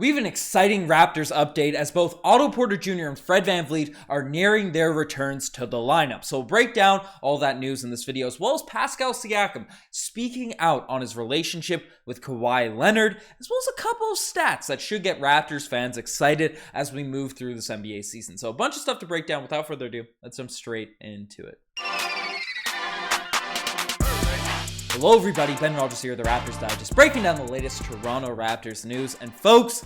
We have an exciting Raptors update as both Otto Porter Jr. and Fred VanVleet are nearing their returns to the lineup. So we'll break down all that news in this video, as well as Pascal Siakam speaking out on his relationship with Kawhi Leonard, as well as a couple of stats that should get Raptors fans excited as we move through this NBA season. So a bunch of stuff to break down. Without further ado, let's jump straight into it. Hello everybody, Ben Rogers here, the Raptors Digest, breaking down the latest Toronto Raptors news. And folks,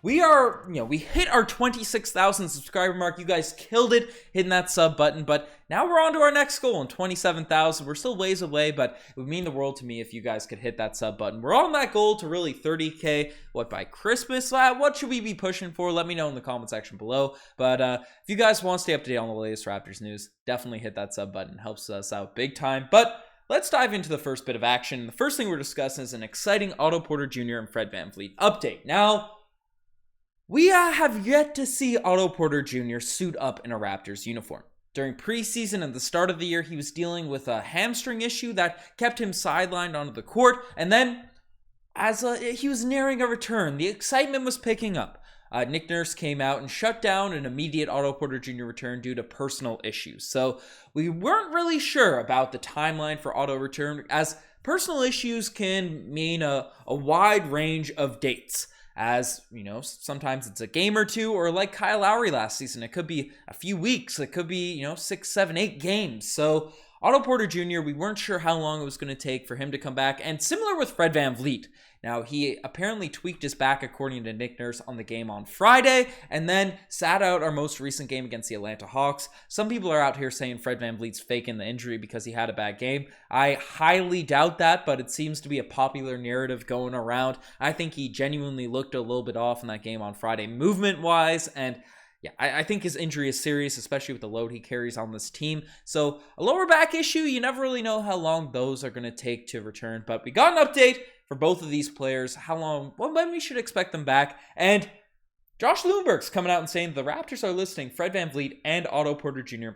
we hit our 26,000 subscriber mark. You guys killed it hitting that sub button, but now we're on to our next goal in 27,000. We're still ways away, but it would mean the world to me if you guys could hit that sub button. We're on that goal to really 30K, by Christmas? What should we be pushing for? Let me know in the comment section below. But if you guys want to stay up to date on the latest Raptors news, definitely hit that sub button. It helps us out big time. But let's dive into the first bit of action. The first thing we're discussing is an exciting Otto Porter Jr. and Fred VanVleet update. Now, we have yet to see Otto Porter Jr. suit up in a Raptors uniform. During preseason and the start of the year, he was dealing with a hamstring issue that kept him sidelined onto the court. And then, as he was nearing a return, the excitement was picking up. Nick Nurse came out and shut down an immediate Otto Porter Jr. return due to personal issues. So we weren't really sure about the timeline for Otto return, as personal issues can mean a wide range of dates. As, sometimes it's a game or two, or like Kyle Lowry last season, it could be a few weeks, it could be, 6, 7, 8 games. So Otto Porter Jr., we weren't sure how long it was going to take for him to come back. And similar with Fred VanVleet. Now, he apparently tweaked his back, according to Nick Nurse, on the game on Friday, and then sat out our most recent game against the Atlanta Hawks. Some people are out here saying Fred VanVleet's faking the injury because he had a bad game. I highly doubt that, but it seems to be a popular narrative going around. I think he genuinely looked a little bit off in that game on Friday, movement-wise, and yeah, I think his injury is serious, especially with the load he carries on this team. So a lower back issue, you never really know how long those are going to take to return. But we got an update for both of these players, when we should expect them back. And Josh Lundberg's coming out and saying the Raptors are listing Fred VanVleet and Otto Porter Jr.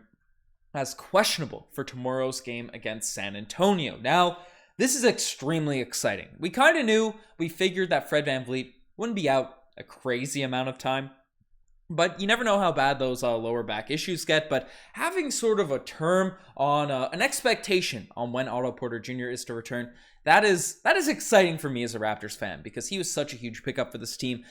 as questionable for tomorrow's game against San Antonio. Now, this is extremely exciting. We kind of knew, we figured that Fred VanVleet wouldn't be out a crazy amount of time. But you never know how bad those lower back issues get. But having sort of a term on an expectation on when Otto Porter Jr. is to return, that is exciting for me as a Raptors fan, because he was such a huge pickup for this team.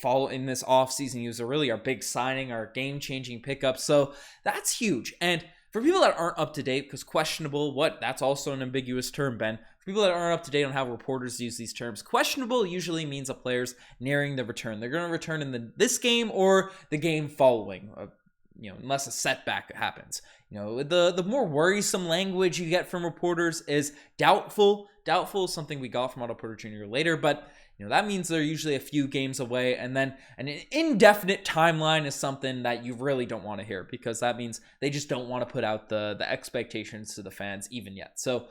Follow in this offseason, he was really our big signing, our game-changing pickup. So that's huge. And for people that aren't up to date, because questionable, that's also an ambiguous term, Ben. For people that aren't up to date on how reporters use these terms, questionable usually means a player's nearing the return. They're going to return in this game or the game following, unless a setback happens. The more worrisome language you get from reporters is doubtful. Doubtful is something we got from Otto Porter Jr. later, but that means they're usually a few games away, and then an indefinite timeline is something that you really don't want to hear, because that means they just don't want to put out the expectations to the fans even yet. So,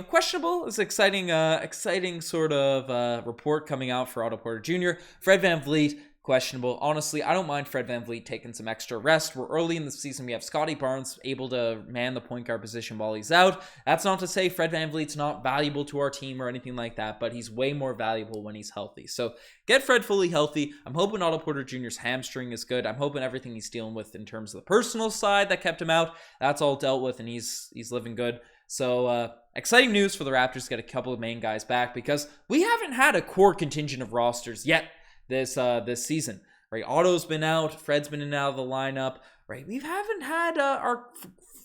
questionable is exciting sort of report coming out for Otto Porter Jr. Fred VanVleet, questionable. Honestly, I don't mind Fred VanVleet taking some extra rest. We're early in the season. We have Scotty Barnes able to man the point guard position while he's out. That's not to say Fred VanVleet's not valuable to our team or anything like that, but he's way more valuable when he's healthy. So get Fred fully healthy. I'm hoping Otto Porter Jr.'s hamstring is good. I'm hoping everything he's dealing with in terms of the personal side that kept him out, that's all dealt with, and he's living good. So exciting news for the Raptors to get a couple of main guys back, because we haven't had a core contingent of rosters yet this season, right? Otto's been out, Fred's been in and out of the lineup, right? We haven't had our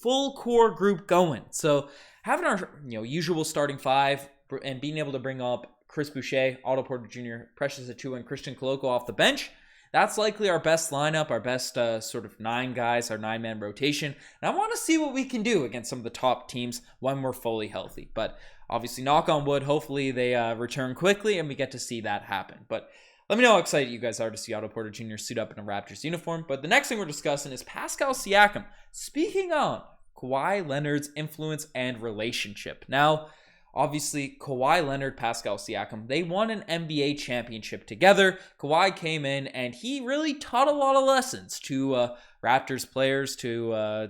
full core group going. So having our usual starting five and being able to bring up Chris Boucher, Otto Porter Jr., Precious Achiuwa, and Christian Koloko off the bench, that's likely our best lineup, our best sort of 9 guys, our 9-man rotation. And I want to see what we can do against some of the top teams when we're fully healthy. But obviously, knock on wood, hopefully they return quickly and we get to see that happen. But let me know how excited you guys are to see Otto Porter Jr. suit up in a Raptors uniform. But the next thing we're discussing is Pascal Siakam speaking on Kawhi Leonard's influence and relationship. Now, obviously, Kawhi Leonard, Pascal Siakam, they won an NBA championship together. Kawhi came in and he really taught a lot of lessons to Raptors players, to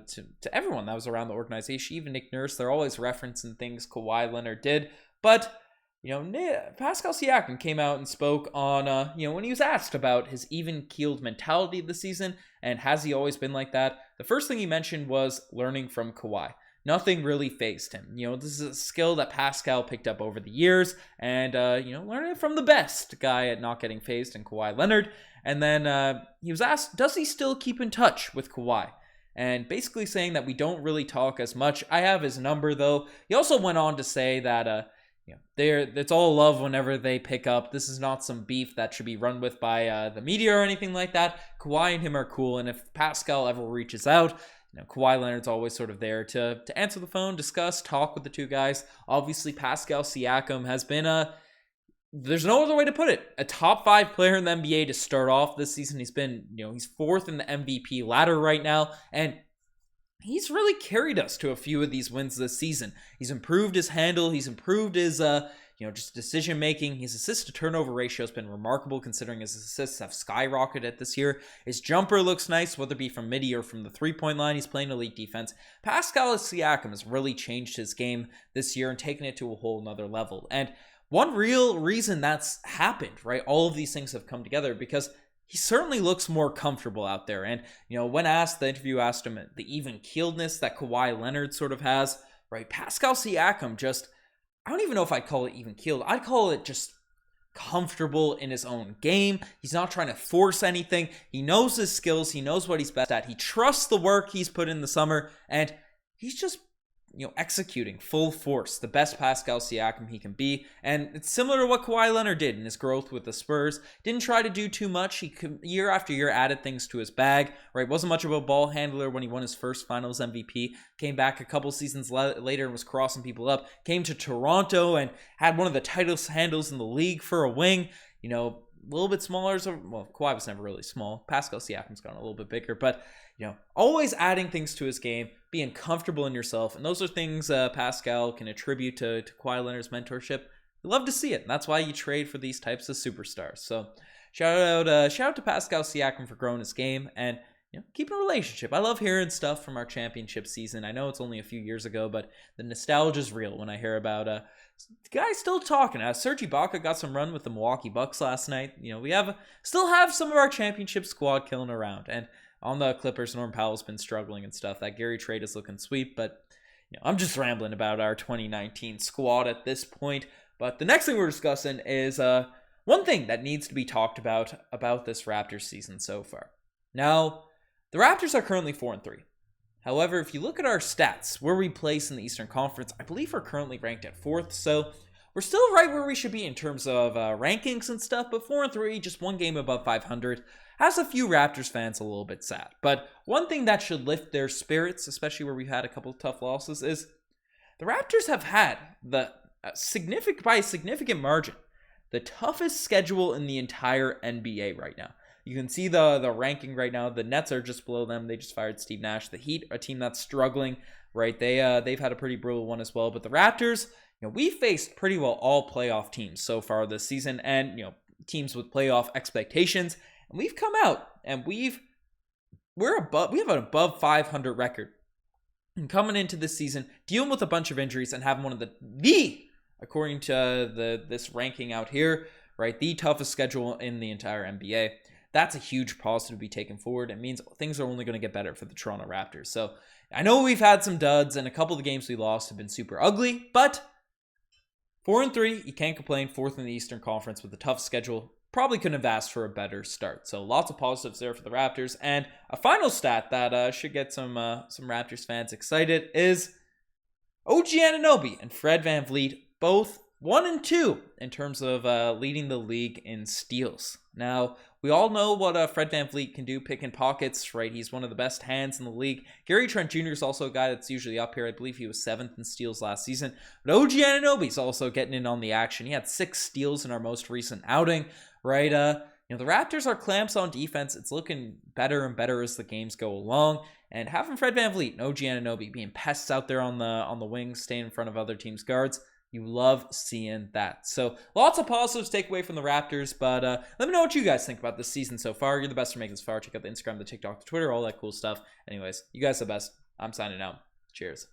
everyone that was around the organization, even Nick Nurse. They're always referencing things Kawhi Leonard did. But Pascal Siakam came out and spoke on, when he was asked about his even-keeled mentality of the season and has he always been like that. The first thing he mentioned was learning from Kawhi. Nothing really fazed him. This is a skill that Pascal picked up over the years and, learning it from the best guy at not getting fazed in Kawhi Leonard. And then he was asked, does he still keep in touch with Kawhi? And basically saying that we don't really talk as much. I have his number, though. He also went on to say that, it's all love whenever they pick up. This is not some beef that should be run with by the media or anything like that. Kawhi and him are cool, and if Pascal ever reaches out, Kawhi Leonard's always sort of there to answer the phone, discuss, talk with the two guys. Obviously, Pascal Siakam has been there's no other way to put it, a top 5 player in the NBA to start off this season. He's been, he's 4th in the MVP ladder right now, and he's really carried us to a few of these wins this season. He's improved his handle. He's improved his, just decision making. His assist to turnover ratio has been remarkable considering his assists have skyrocketed this year. His jumper looks nice, whether it be from midi or from the 3-point line. He's playing elite defense. Pascal Siakam has really changed his game this year and taken it to a whole nother level. And one real reason that's happened, right? All of these things have come together because he certainly looks more comfortable out there. And, when asked, the interview asked him the even-keeledness that Kawhi Leonard sort of has, right? Pascal Siakam I don't even know if I'd call it even-keeled. I'd call it just comfortable in his own game. He's not trying to force anything. He knows his skills. He knows what he's best at. He trusts the work he's put in the summer. And he's just executing full force, the best Pascal Siakam he can be. And it's similar to what Kawhi Leonard did in his growth with the Spurs. Didn't try to do too much. He year after year added things to his bag, right? Wasn't much of a ball handler when he won his first finals MVP. Came back a couple seasons later and was crossing people up. Came to Toronto and had one of the tightest handles in the league for a wing. A little bit smaller. Well, Kawhi was never really small. Pascal Siakam's gotten a little bit bigger, but always adding things to his game, being comfortable in yourself, and those are things Pascal can attribute to Kawhi Leonard's mentorship. You love to see it, and that's why you trade for these types of superstars. So shout out to Pascal Siakam for growing his game and keeping a relationship. I love hearing stuff from our championship season. I know it's only a few years ago, but the nostalgia is real when I hear about the guy still talking. Serge Ibaka got some run with the Milwaukee Bucks last night. We still have some of our championship squad killing around, and on the Clippers, Norm Powell's been struggling and stuff. That Gary trade is looking sweet, but I'm just rambling about our 2019 squad at this point. But the next thing we're discussing is one thing that needs to be talked about this Raptors season so far. Now, the Raptors are currently 4-3. However, if you look at our stats, where we place in the Eastern Conference, I believe we're currently ranked at 4th. So we're still right where we should be in terms of rankings and stuff, but 4-3, just one game above 500. Has a few Raptors fans a little bit sad. But one thing that should lift their spirits, especially where we've had a couple of tough losses, is the Raptors have had by a significant margin, the toughest schedule in the entire NBA right now. You can see the ranking right now. The Nets are just below them. They just fired Steve Nash. The Heat, a team that's struggling, right? They've had a pretty brutal one as well. But the Raptors, we faced pretty well all playoff teams so far this season, and teams with playoff expectations. And we've come out and we have an above 500 record. And coming into this season, dealing with a bunch of injuries and having one of according to this ranking out here, right, the toughest schedule in the entire NBA. That's a huge positive to be taken forward. It means things are only going to get better for the Toronto Raptors. So I know we've had some duds and a couple of the games we lost have been super ugly, but 4-3, you can't complain. 4th in the Eastern Conference with a tough schedule. Probably couldn't have asked for a better start. So lots of positives there for the Raptors. And a final stat that should get some Raptors fans excited is OG Anunoby and Fred VanVleet, both 1 and 2 in terms of leading the league in steals. Now, we all know what Fred VanVleet can do, picking pockets, right? He's one of the best hands in the league. Gary Trent Jr. is also a guy that's usually up here. I believe he was 7th in steals last season. But OG Anunoby's also getting in on the action. He had 6 steals in our most recent outing, right? The Raptors are clamps on defense. It's looking better and better as the games go along. And having Fred VanVleet and OG Anunoby being pests out there on the wings, staying in front of other teams' guards, you love seeing that. So lots of positives to take away from the Raptors, but let me know what you guys think about this season so far. You're the best for making this far. Check out the Instagram, the TikTok, the Twitter, all that cool stuff. Anyways, you guys are the best. I'm signing out. Cheers.